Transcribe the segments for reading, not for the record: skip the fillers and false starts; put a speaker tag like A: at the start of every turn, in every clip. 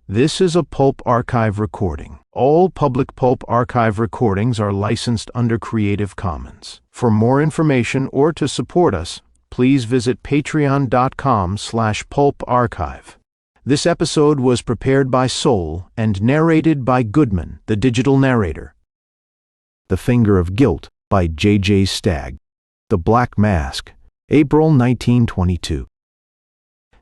A: This is a Pulp archive recording. All public Pulp archive recordings are licensed under Creative Commons. For more information or to support us, please visit patreon.com/pulparchive. This episode was prepared by Soul and narrated by Goodman, the digital narrator. The Finger of Guilt by J J Stagg. The Black Mask, April 1922.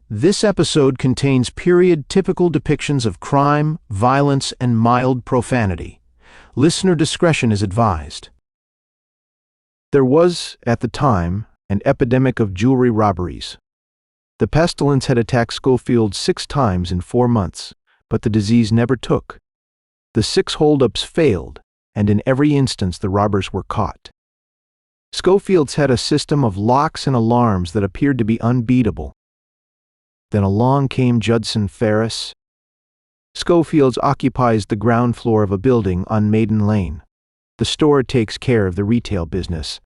A: This episode contains period-typical depictions of crime, violence, and mild profanity. Listener discretion is advised. There was, at the time, an epidemic of jewelry robberies. The pestilence had attacked Schofield 6 times in 4 months, but the disease never took. The 6 holdups failed, and in every instance the robbers were caught. Schofield's had a system of locks and alarms that appeared to be unbeatable. Then along came Judson Ferris. Schofield's occupies the ground floor of a building on Maiden Lane. The store takes care of the retail business.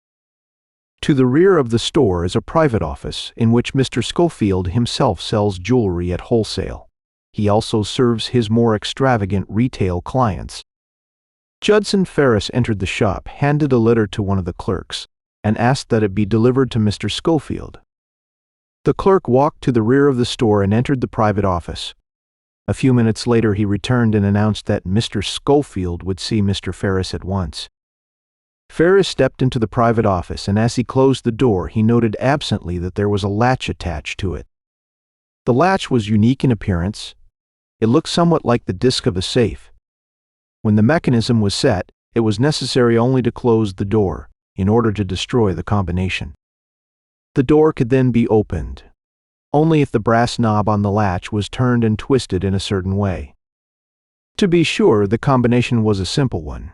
A: To the rear of the store is a private office in which Mr. Schofield himself sells jewelry at wholesale. He also serves his more extravagant retail clients. Judson Ferris entered the shop, handed a letter to one of the clerks, and asked that it be delivered to Mr. Schofield. The clerk walked to the rear of the store and entered the private office. A few minutes later he returned and announced that Mr. Schofield would see Mr. Ferris at once. Ferris stepped into the private office, and as he closed the door he noted absently that there was a latch attached to it. The latch was unique in appearance. It looked somewhat like the disc of a safe. When the mechanism was set, it was necessary only to close the door in order to destroy the combination. The door could then be opened, only if the brass knob on the latch was turned and twisted in a certain way. To be sure, the combination was a simple one.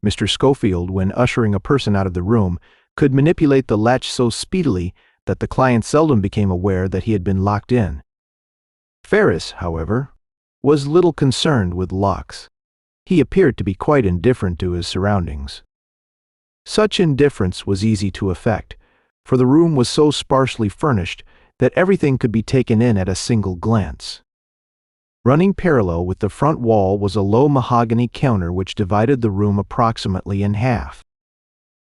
A: Mr. Schofield, when ushering a person out of the room, could manipulate the latch so speedily that the client seldom became aware that he had been locked in. Ferris, however, was little concerned with locks. He appeared to be quite indifferent to his surroundings. Such indifference was easy to effect, for the room was so sparsely furnished that everything could be taken in at a single glance. Running parallel with the front wall was a low mahogany counter which divided the room approximately in half.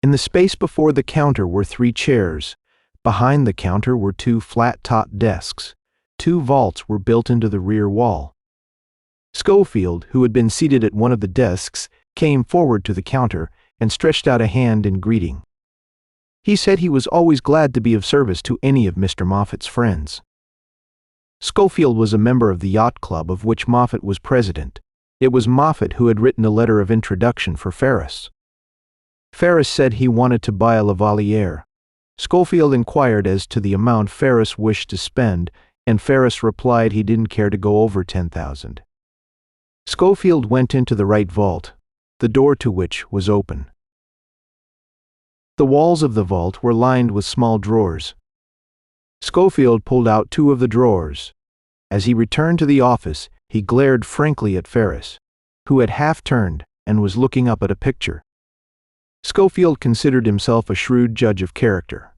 A: In the space before the counter were 3 chairs. Behind the counter were 2 flat-topped desks. 2 vaults were built into the rear wall. Schofield, who had been seated at one of the desks, came forward to the counter and stretched out a hand in greeting. He said he was always glad to be of service to any of Mr. Moffat's friends. Schofield was a member of the yacht club of which Moffat was president. It was Moffat who had written a letter of introduction for Ferris. Ferris said he wanted to buy a Lavalier. Schofield inquired as to the amount Ferris wished to spend, and Ferris replied he didn't care to go over $10,000. Schofield went into the right vault, the door to which was open. The walls of the vault were lined with small drawers. Schofield pulled out 2 of the drawers. As he returned to the office, he glared frankly at Ferris, who had half-turned and was looking up at a picture. Schofield considered himself a shrewd judge of character.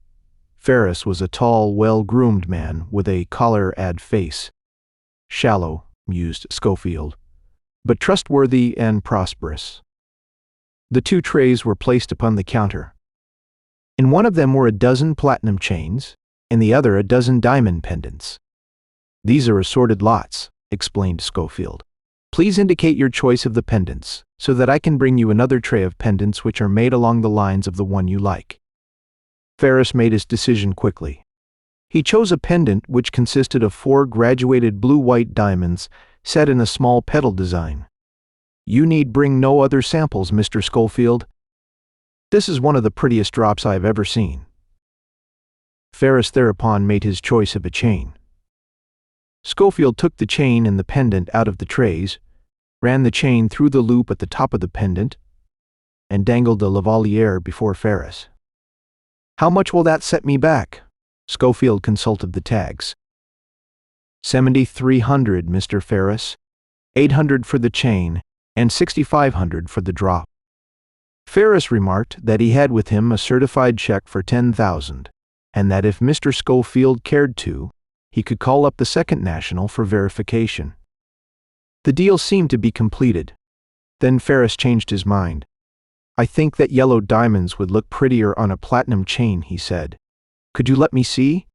A: Ferris was a tall, well-groomed man with a collar-ad face. Shallow, mused Schofield, but trustworthy and prosperous. The 2 trays were placed upon the counter. In one of them were a dozen platinum chains, in the other a dozen diamond pendants. "These are assorted lots," explained Schofield. "Please indicate your choice of the pendants, so that I can bring you another tray of pendants which are made along the lines of the one you like." Ferris made his decision quickly. He chose a pendant which consisted of 4 graduated blue-white diamonds set in a small petal design. "You need bring no other samples, Mr. Schofield. This is one of the prettiest drops I have ever seen." Ferris thereupon made his choice of a chain. Schofield took the chain and the pendant out of the trays, ran the chain through the loop at the top of the pendant, and dangled the Lavalier before Ferris. "How much will that set me back?" Schofield consulted the tags. $7,300, Mr. Ferris. $800 for the chain, and $6,500 for the drop." Ferris remarked that he had with him a certified check for $10,000, and that if Mr. Schofield cared to, he could call up the Second National for verification. The deal seemed to be completed. Then Ferris changed his mind. "I think that yellow diamonds would look prettier on a platinum chain," he said. "Could you let me see?"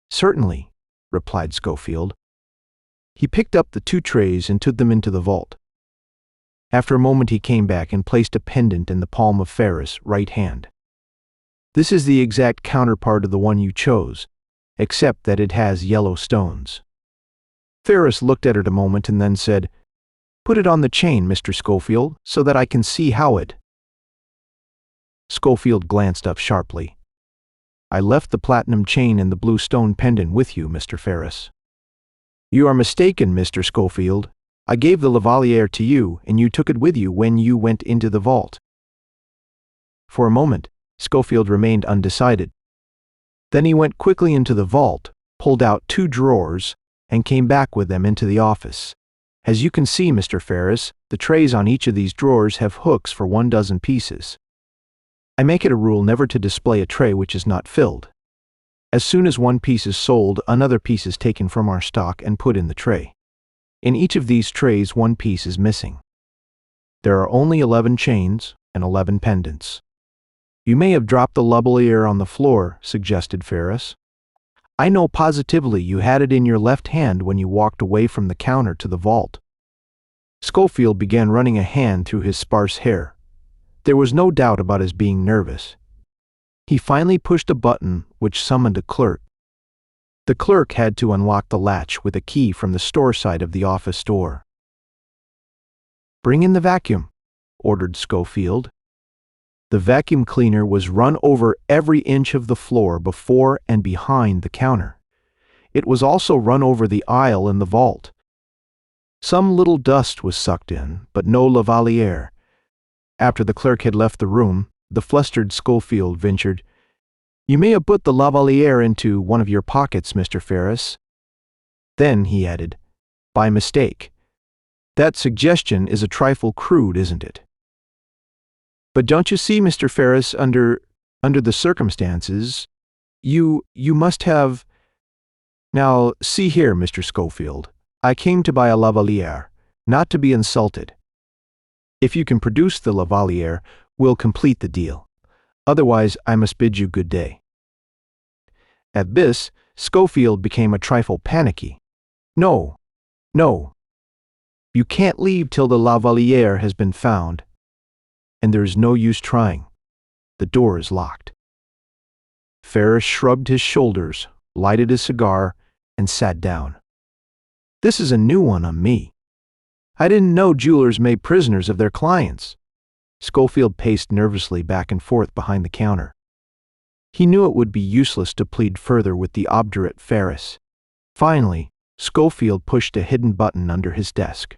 A: "Certainly," replied Schofield. He picked up the 2 trays and took them into the vault. After a moment he came back and placed a pendant in the palm of Ferris' right hand. "This is the exact counterpart of the one you chose, except that it has yellow stones." Ferris looked at it a moment and then said, "Put it on the chain, Mr. Schofield, so that I can see how it—" Schofield glanced up sharply. "I left the platinum chain and the blue stone pendant with you, Mr. Ferris." "You are mistaken, Mr. Schofield. I gave the lavalier to you, and you took it with you when you went into the vault." For a moment, Schofield remained undecided. Then he went quickly into the vault, pulled out 2 drawers, and came back with them into the office. "As you can see, Mr. Ferris, the trays on each of these drawers have hooks for 1 dozen pieces. I make it a rule never to display a tray which is not filled. As soon as one piece is sold, another piece is taken from our stock and put in the tray. In each of these trays, 1 piece is missing. There are only 11 chains and 11 pendants." "You may have dropped the lavalier on the floor," suggested Ferris. "I know positively you had it in your left hand when you walked away from the counter to the vault." Schofield began running a hand through his sparse hair. There was no doubt about his being nervous. He finally pushed a button which summoned a clerk. The clerk had to unlock the latch with a key from the store side of the office door. "Bring in the vacuum," ordered Schofield. The vacuum cleaner was run over every inch of the floor before and behind the counter. It was also run over the aisle in the vault. Some little dust was sucked in, but no lavalier. After the clerk had left the room, the flustered Schofield ventured, "You may have put the lavalier into one of your pockets, Mr. Ferris." Then he added, "By mistake. That suggestion is a trifle crude, isn't it? But don't you see, Mr. Ferris, under the circumstances, you must have— Now, see here, Mr. Schofield, I came to buy a lavalier, not to be insulted. If you can produce the lavalier, we'll complete the deal. Otherwise, I must bid you good day." At this, Schofield became a trifle panicky. No. You can't leave till the lavalier has been found. And there is no use trying. The door is locked." Ferris shrugged his shoulders, lighted his cigar, and sat down. "This is a new one on me. I didn't know jewelers made prisoners of their clients." Schofield paced nervously back and forth behind the counter. He knew it would be useless to plead further with the obdurate Ferris. Finally, Schofield pushed a hidden button under his desk.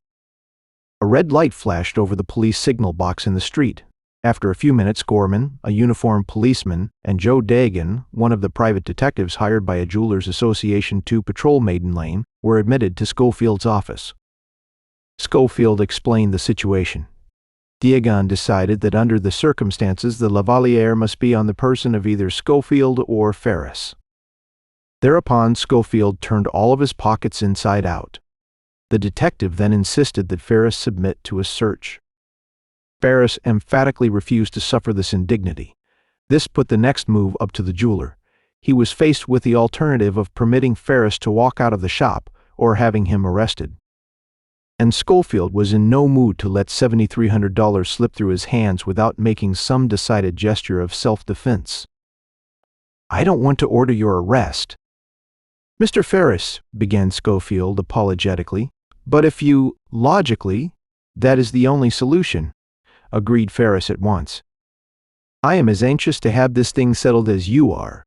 A: A red light flashed over the police signal box in the street. After a few minutes, Gorman, a uniformed policeman, and Joe Dagan, one of the private detectives hired by a Jewelers Association to patrol Maiden Lane, were admitted to Schofield's office. Schofield explained the situation. Dagan decided that under the circumstances the lavalier must be on the person of either Schofield or Ferris. Thereupon Schofield turned all of his pockets inside out. The detective then insisted that Ferris submit to a search. Ferris emphatically refused to suffer this indignity. This put the next move up to the jeweler. He was faced with the alternative of permitting Ferris to walk out of the shop or having him arrested. And Schofield was in no mood to let $7,300 slip through his hands without making some decided gesture of self-defense. "I don't want to order your arrest." "Mr. Ferris," began Schofield apologetically, "but if you— logically, that is the only solution," agreed Ferris at once. "I am as anxious to have this thing settled as you are,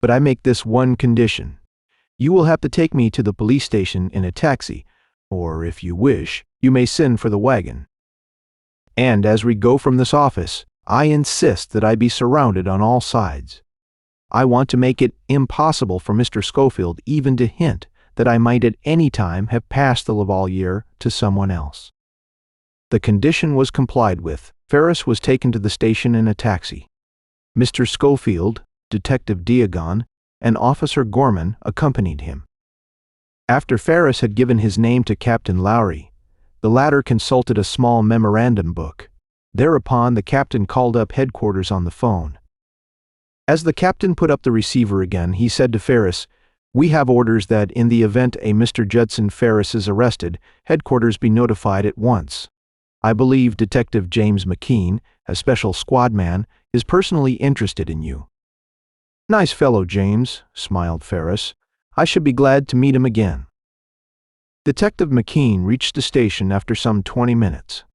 A: but I make this one condition. You will have to take me to the police station in a taxi, or if you wish, you may send for the wagon. And as we go from this office, I insist that I be surrounded on all sides. I want to make it impossible for Mr. Schofield even to hint that I might at any time have passed the lavalier to someone else." The condition was complied with. Ferris was taken to the station in a taxi. Mr. Schofield, Detective Dagan, and Officer Gorman accompanied him. After Ferris had given his name to Captain Lowry, The latter consulted a small memorandum book. Thereupon, the captain called up headquarters on the phone. As the captain put up the receiver again, he said to Ferris, "We have orders that in the event a Mr. Judson Ferris is arrested, headquarters be notified at once. I believe Detective James McKean, a special squad man, is personally interested in you." "Nice fellow, James," smiled Ferris. "I should be glad to meet him again." Detective McKean reached the station after some 20 minutes.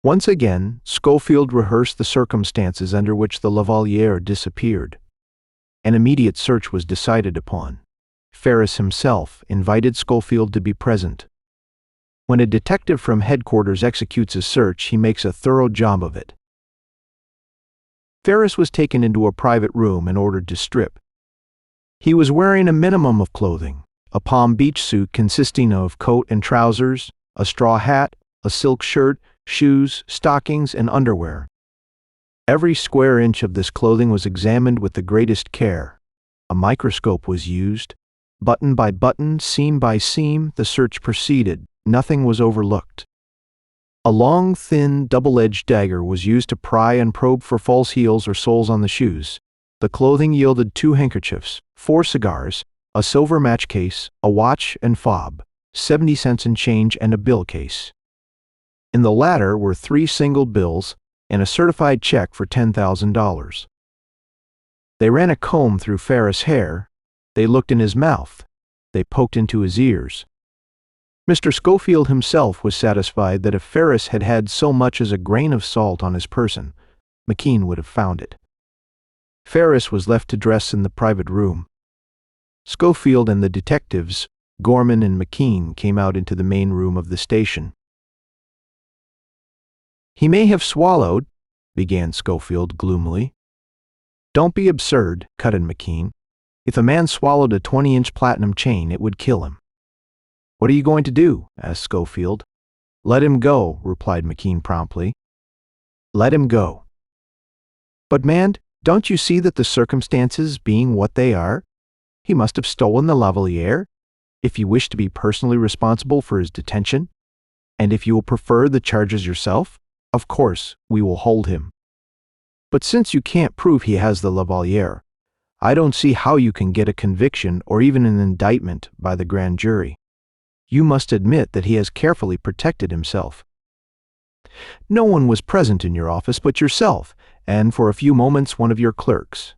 A: Once again, Schofield rehearsed the circumstances under which the Lavaliere disappeared. An immediate search was decided upon. Ferris himself invited Schofield to be present. When a detective from headquarters executes a search, he makes a thorough job of it. Ferris was taken into a private room and ordered to strip. He was wearing a minimum of clothing, a Palm Beach suit consisting of coat and trousers, a straw hat, a silk shirt, shoes, stockings, and underwear. Every square inch of this clothing was examined with the greatest care. A microscope was used. Button by button, seam by seam, the search proceeded. Nothing was overlooked. A long, thin, double-edged dagger was used to pry and probe for false heels or soles on the shoes. The clothing yielded 2 handkerchiefs, 4 cigars, a silver match case, a watch and fob, 70 cents in change, and a bill case. In the latter were 3 single bills and a certified check for $10,000. They ran a comb through Ferris' hair. They looked in his mouth. They poked into his ears. Mr. Schofield himself was satisfied that if Ferris had had so much as a grain of salt on his person, McKean would have found it. Ferris was left to dress in the private room. Schofield and the detectives, Gorman and McKean, came out into the main room of the station. "He may have swallowed," began Schofield gloomily. "Don't be absurd," cut in McKean. "If a man swallowed a 20-inch platinum chain, it would kill him." "What are you going to do?" asked Schofield. "Let him go," replied McKean promptly. "Let him go." "But, man, don't you see that the circumstances being what they are, he must have stolen the Lavaliere, if you wish to be personally responsible for his detention? And if you will prefer the charges yourself, of course we will hold him. But since you can't prove he has the Lavaliere, I don't see how you can get a conviction or even an indictment by the grand jury. You must admit that he has carefully protected himself. No one was present in your office but yourself, and for a few moments one of your clerks.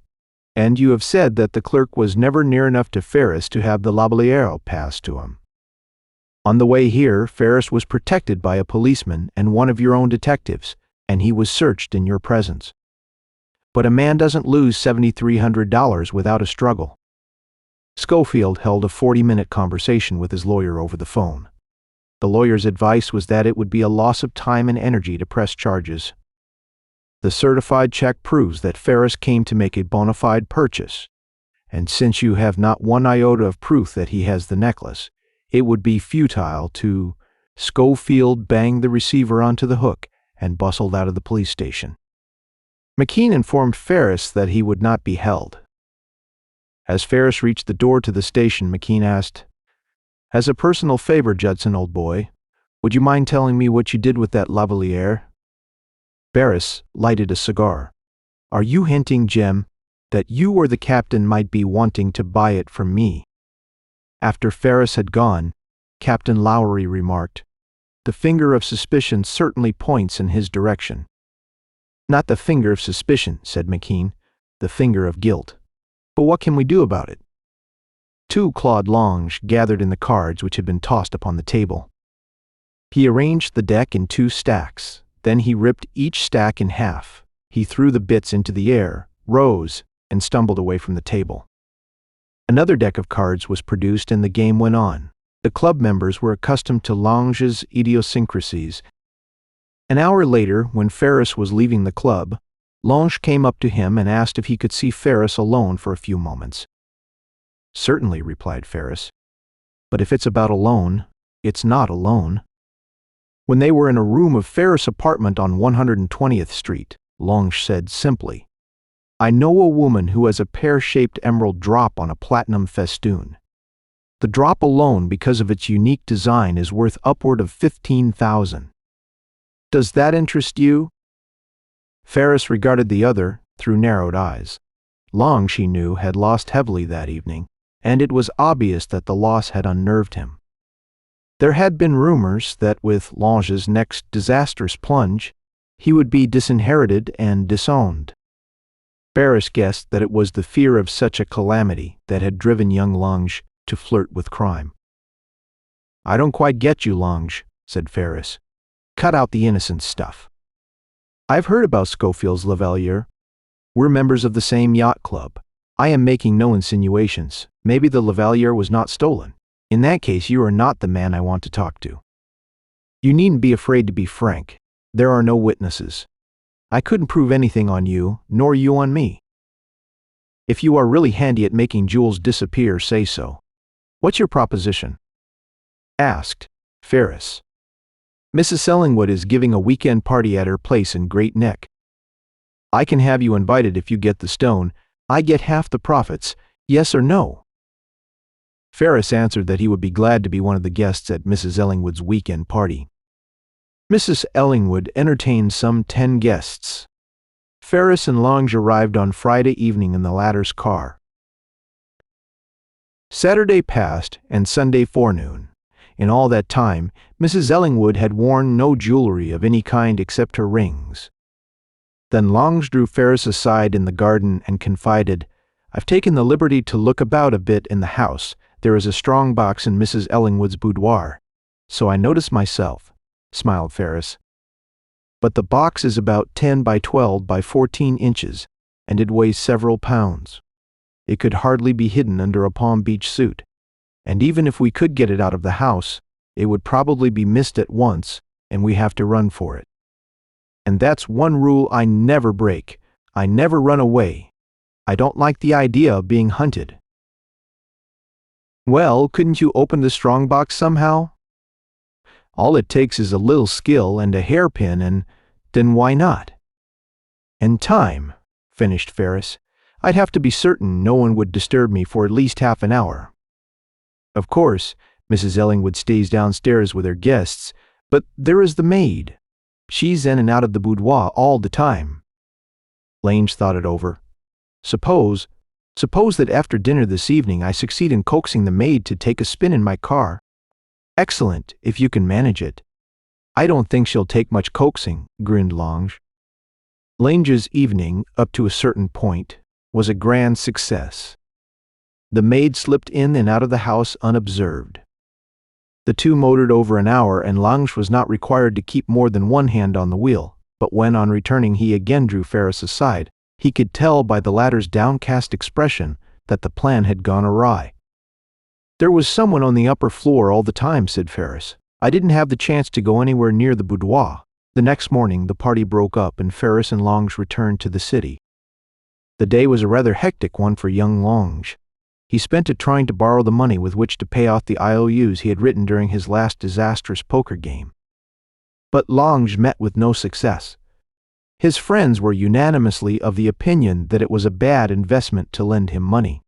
A: And you have said that the clerk was never near enough to Ferris to have the Lavaliere passed to him. On the way here, Ferris was protected by a policeman and one of your own detectives, and he was searched in your presence. But a man doesn't lose $7,300 without a struggle." Schofield held a 40-minute conversation with his lawyer over the phone. The lawyer's advice was that it would be a loss of time and energy to press charges. The certified check proves that Ferris came to make a bona fide purchase, and since you have not one iota of proof that he has the necklace, it would be futile to— Schofield banged the receiver onto the hook and bustled out of the police station. McKean informed Ferris that he would not be held. As Ferris reached the door to the station, McKean asked, "As a personal favor, Judson, old boy, would you mind telling me what you did with that Lavaliere?" Ferris lighted a cigar. "Are you hinting, Jem, that you or the captain might be wanting to buy it from me?" After Ferris had gone, Captain Lowry remarked, "The finger of suspicion certainly points in his direction." "Not the finger of suspicion," said McKean, "the finger of guilt. But what can we do about it?" 2 Claude Longe gathered in the cards which had been tossed upon the table. He arranged the deck in 2 stacks. Then he ripped each stack in half. He threw the bits into the air, rose, and stumbled away from the table. Another deck of cards was produced and the game went on. The club members were accustomed to Longe's idiosyncrasies. An hour later, when Ferris was leaving the club, Longe came up to him and asked if he could see Ferris alone for a few moments. "Certainly," replied Ferris. "But if it's about alone, it's not alone." When they were in a room of Ferris' apartment on 120th Street, Longe said simply, "I know a woman who has a pear-shaped emerald drop on a platinum festoon." The drop alone, because of its unique design, is worth upward of 15,000. Does that interest you? Ferris regarded the other through narrowed eyes. Long, she knew, had lost heavily that evening, and it was obvious that the loss had unnerved him. There had been rumors that with Lange's next disastrous plunge, he would be disinherited and disowned. Ferris guessed that it was the fear of such a calamity that had driven young Lange to flirt with crime. "I don't quite get you, Lange," said Ferris. "Cut out the innocent stuff." "I've heard about Schofield's Lavalier. We're members of the same yacht club. I am making no insinuations. Maybe the Lavalier was not stolen. In that case, you are not the man I want to talk to. You needn't be afraid to be frank. There are no witnesses. I couldn't prove anything on you, nor you on me. If you are really handy at making jewels disappear, say so. What's your proposition?" asked Ferris. "Mrs. Ellingwood is giving a weekend party at her place in Great Neck. I can have you invited if you get the stone. I get half the profits, yes or no?" Ferris answered that he would be glad to be one of the guests at Mrs. Ellingwood's weekend party. Mrs. Ellingwood entertained some 10 guests. Ferris and Lange arrived on Friday evening in the latter's car. Saturday passed, and Sunday forenoon. In all that time, Mrs. Ellingwood had worn no jewelry of any kind except her rings. Then Lange drew Ferris aside in the garden and confided, "I've taken the liberty to look about a bit in the house. There is a strong box in Mrs. Ellingwood's boudoir. So I noticed myself," smiled Ferris. "But the box is about 10 by 12 by 14 inches, and it weighs several pounds. It could hardly be hidden under a Palm Beach suit. And even if we could get it out of the house, it would probably be missed at once, and we have to run for it. And that's one rule I never break. I never run away. I don't like the idea of being hunted." "Well, couldn't you open the strong box somehow?" "All it takes is a little skill and a hairpin, and then why not?" "And time," finished Ferris. "I'd have to be certain no one would disturb me for at least half an hour. Of course, Mrs. Ellingwood stays downstairs with her guests, but there is the maid. She's in and out of the boudoir all the time." Lange thought it over. Suppose that after dinner this evening I succeed in coaxing the maid to take a spin in my car. Excellent, if you can manage it." "I don't think she'll take much coaxing," grinned Lange. Lange's evening, up to a certain point, was a grand success. The maid slipped in and out of the house unobserved. The two motored over an hour, and Lange was not required to keep more than one hand on the wheel, but when on returning he again drew Ferris aside, he could tell by the latter's downcast expression that the plan had gone awry. "There was someone on the upper floor all the time," said Ferris. "I didn't have the chance to go anywhere near the boudoir." The next morning the party broke up and Ferris and Lange returned to the city. The day was a rather hectic one for young Lange. He spent it trying to borrow the money with which to pay off the IOUs he had written during his last disastrous poker game. But Lange met with no success. His friends were unanimously of the opinion that it was a bad investment to lend him money.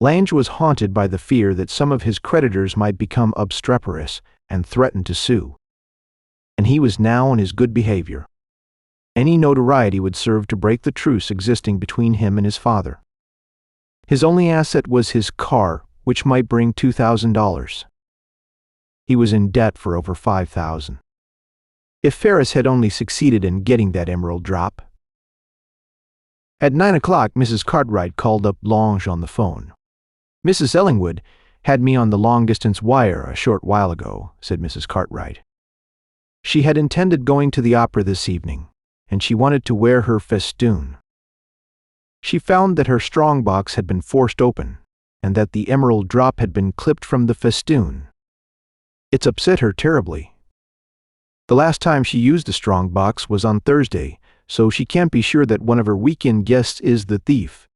A: Lange was haunted by the fear that some of his creditors might become obstreperous and threaten to sue. And he was now on his good behavior. Any notoriety would serve to break the truce existing between him and his father. His only asset was his car, which might bring $2,000. He was in debt for over $5,000. If Ferris had only succeeded in getting that emerald drop. At 9 o'clock, Mrs. Cartwright called up Lange on the phone. "Mrs. Ellingwood had me on the long-distance wire a short while ago," said Mrs. Cartwright. "She had intended going to the opera this evening, and she wanted to wear her festoon. She found that her strongbox had been forced open, and that the emerald drop had been clipped from the festoon. It's upset her terribly. The last time she used a strongbox was on Thursday, so she can't be sure that one of her weekend guests is the thief.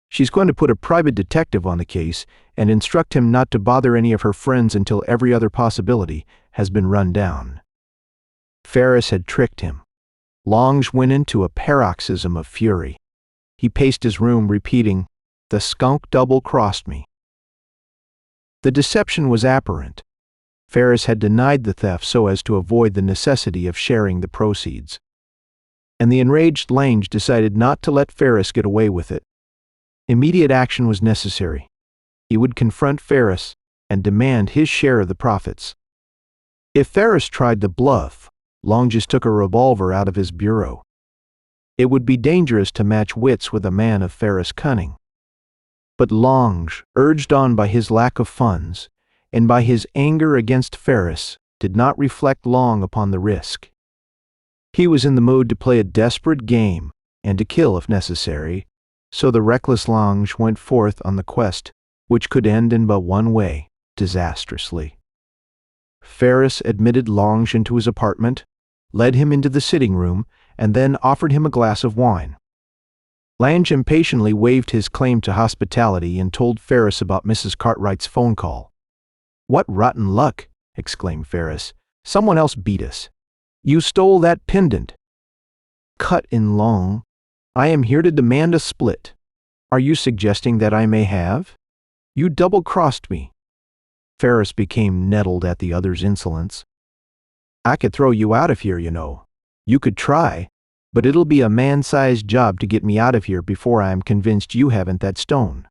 A: She's going to put a private detective on the case and instruct him not to bother any of her friends until every other possibility has been run down." Ferris had tricked him. Lange went into a paroxysm of fury. He paced his room repeating, "The skunk double-crossed me." The deception was apparent. Ferris had denied the theft so as to avoid the necessity of sharing the proceeds. And the enraged Lange decided not to let Ferris get away with it. Immediate action was necessary. He would confront Ferris and demand his share of the profits. If Ferris tried to bluff, Lange just took a revolver out of his bureau. It would be dangerous to match wits with a man of Ferris' cunning. But Lange, urged on by his lack of funds and by his anger against Ferris, did not reflect long upon the risk. He was in the mood to play a desperate game and to kill if necessary, so the reckless Lange went forth on the quest, which could end in but one way, disastrously. Ferris admitted Lange into his apartment, led him into the sitting room, and then offered him a glass of wine. Lange impatiently waived his claim to hospitality and told Ferris about Mrs. Cartwright's phone call. "What rotten luck!" exclaimed Ferris. "Someone else beat us. You stole that pendant." "Cut in long. I am here to demand a split. Are you suggesting that I may have? You double-crossed me." Ferris became nettled at the other's insolence. "I could throw you out of here, you know. You could try, but it'll be a man-sized job to get me out of here before I am convinced you haven't that stone.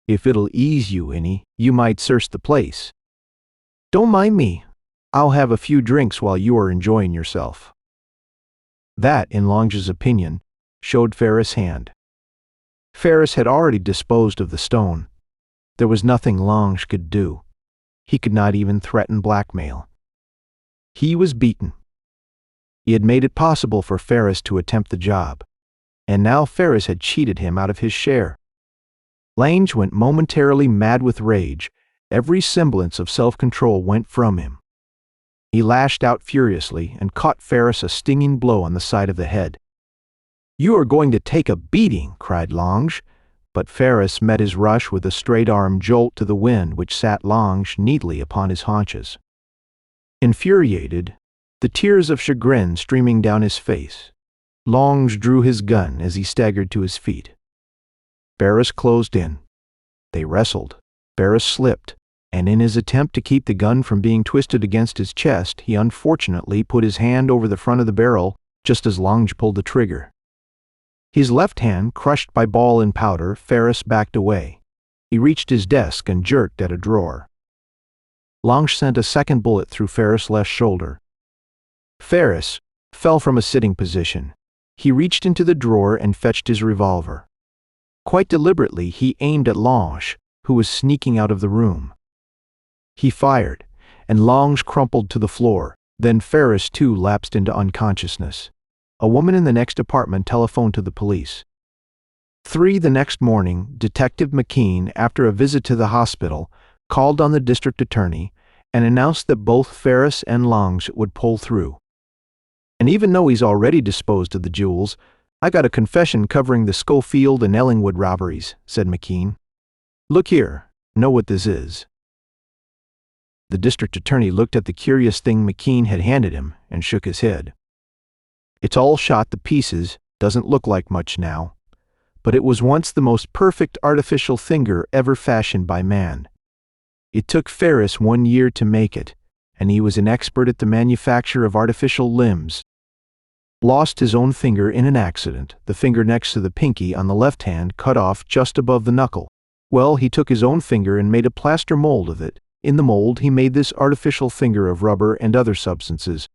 A: If it'll ease you any, you might search the place. Don't mind me. I'll have a few drinks while you are enjoying yourself." That, in Lange's opinion, showed Ferris' hand. Ferris had already disposed of the stone. There was nothing Lange could do. He could not even threaten blackmail. He was beaten. He had made it possible for Ferris to attempt the job, and now Ferris had cheated him out of his share. Lange went momentarily mad with rage. Every semblance of self-control went from him. He lashed out furiously and caught Ferris a stinging blow on the side of the head. "You are going to take a beating," cried Lange, but Ferris met his rush with a straight-arm jolt to the wind which sat Lange neatly upon his haunches. Infuriated, the tears of chagrin streaming down his face, Lange drew his gun as he staggered to his feet. Ferris closed in. They wrestled. Ferris slipped, and in his attempt to keep the gun from being twisted against his chest, he unfortunately put his hand over the front of the barrel just as Lange pulled the trigger. His left hand crushed by ball and powder, Ferris backed away. He reached his desk and jerked at a drawer. Lange sent a second bullet through Ferris' left shoulder. Ferris fell from a sitting position. He reached into the drawer and fetched his revolver. Quite deliberately, he aimed at Lange, who was sneaking out of the room. He fired, and Lange crumpled to the floor. Then Ferris too lapsed into unconsciousness. A woman in the next apartment telephoned to the police. 3 the next morning, Detective McKean, after a visit to the hospital, called on the district attorney and announced that both Ferris and Lange would pull through. "And even though he's already disposed of the jewels, I got a confession covering the Schofield and Ellingwood robberies," said McKean. "Look here, know what this is." The district attorney looked at the curious thing McKean had handed him and shook his head. "It's all shot to pieces, doesn't look like much now. But it was once the most perfect artificial finger ever fashioned by man. It took Ferris 1 year to make it, and he was an expert at the manufacture of artificial limbs. Lost his own finger in an accident, the finger next to the pinky on the left hand cut off just above the knuckle. Well, he took his own finger and made a plaster mold of it. In the mold, he made this artificial finger of rubber and other substances.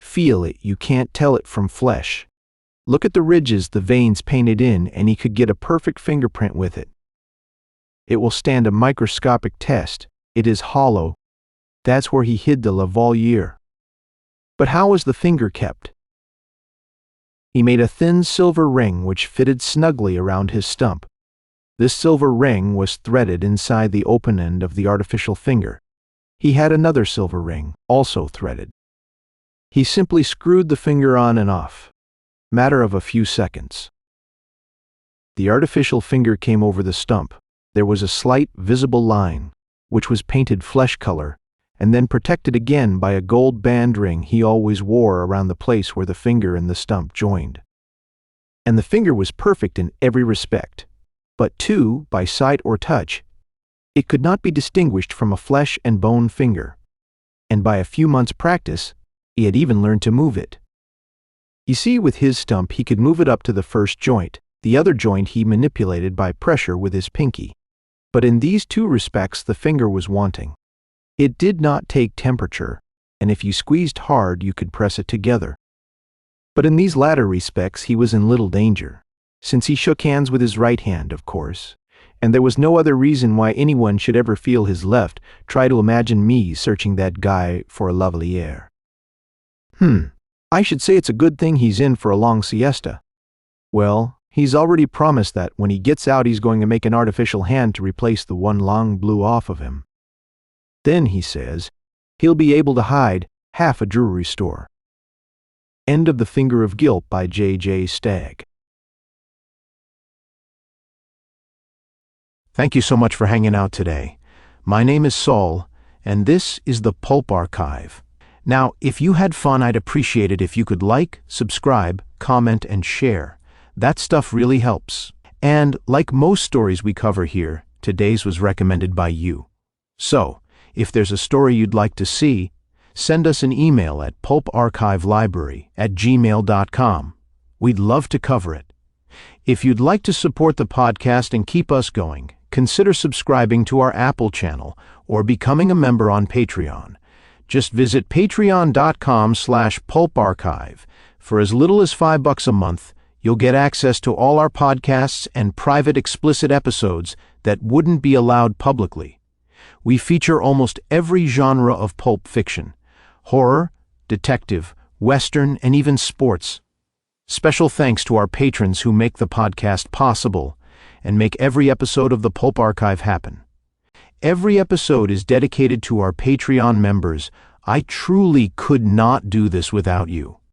A: Feel it, you can't tell it from flesh. Look at the ridges the veins painted in, and he could get a perfect fingerprint with it. It will stand a microscopic test. It is hollow. That's where he hid the lavalier. But how was the finger kept? He made a thin silver ring which fitted snugly around his stump. This silver ring was threaded inside the open end of the artificial finger. He had another silver ring, also threaded. He simply screwed the finger on and off. Matter of a few seconds. The artificial finger came over the stump. There was a slight, visible line, which was painted flesh color, and then protected again by a gold band ring he always wore around the place where the finger and the stump joined. And the finger was perfect in every respect. But too, by sight or touch, It could not be distinguished from a flesh and bone finger, and by a few months' practice, he had even learned to move it. You see, with his stump he could move it up to the first joint. The other joint he manipulated by pressure with his pinky. But in these two respects the finger was wanting. It did not take temperature, and if you squeezed hard you could press it together. But in these latter respects he was in little danger, since he shook hands with his right hand, of course, and there was no other reason why anyone should ever feel his left. Try to imagine me searching that guy for a lavalier. I should say it's a good thing he's in for a long siesta. Well, he's already promised that when he gets out he's going to make an artificial hand to replace the one long blew off of him. Then, he says, he'll be able to hide half a jewelry store. End of The Finger of Guilt by J J Stagg. Thank you so much for hanging out today. My name is Saul, and this is the Pulp Archive. Now, if you had fun, I'd appreciate it if you could like, subscribe, comment, and share. That stuff really helps. And like most stories we cover here, today's was recommended by you. So, if there's a story you'd like to see, send us an email at pulparchivelibrary@gmail.com. We'd love to cover it. If you'd like to support the podcast and keep us going, consider subscribing to our Apple channel or becoming a member on Patreon. Just visit patreon.com/pulparchive. For as little as $5 a month, you'll get access to all our podcasts and private explicit episodes that wouldn't be allowed publicly. We feature almost every genre of pulp fiction: horror, detective, western, and even sports. Special thanks to our patrons who make the podcast possible and make every episode of the Pulp Archive happen. Every episode is dedicated to our Patreon members. I truly could not do this without you.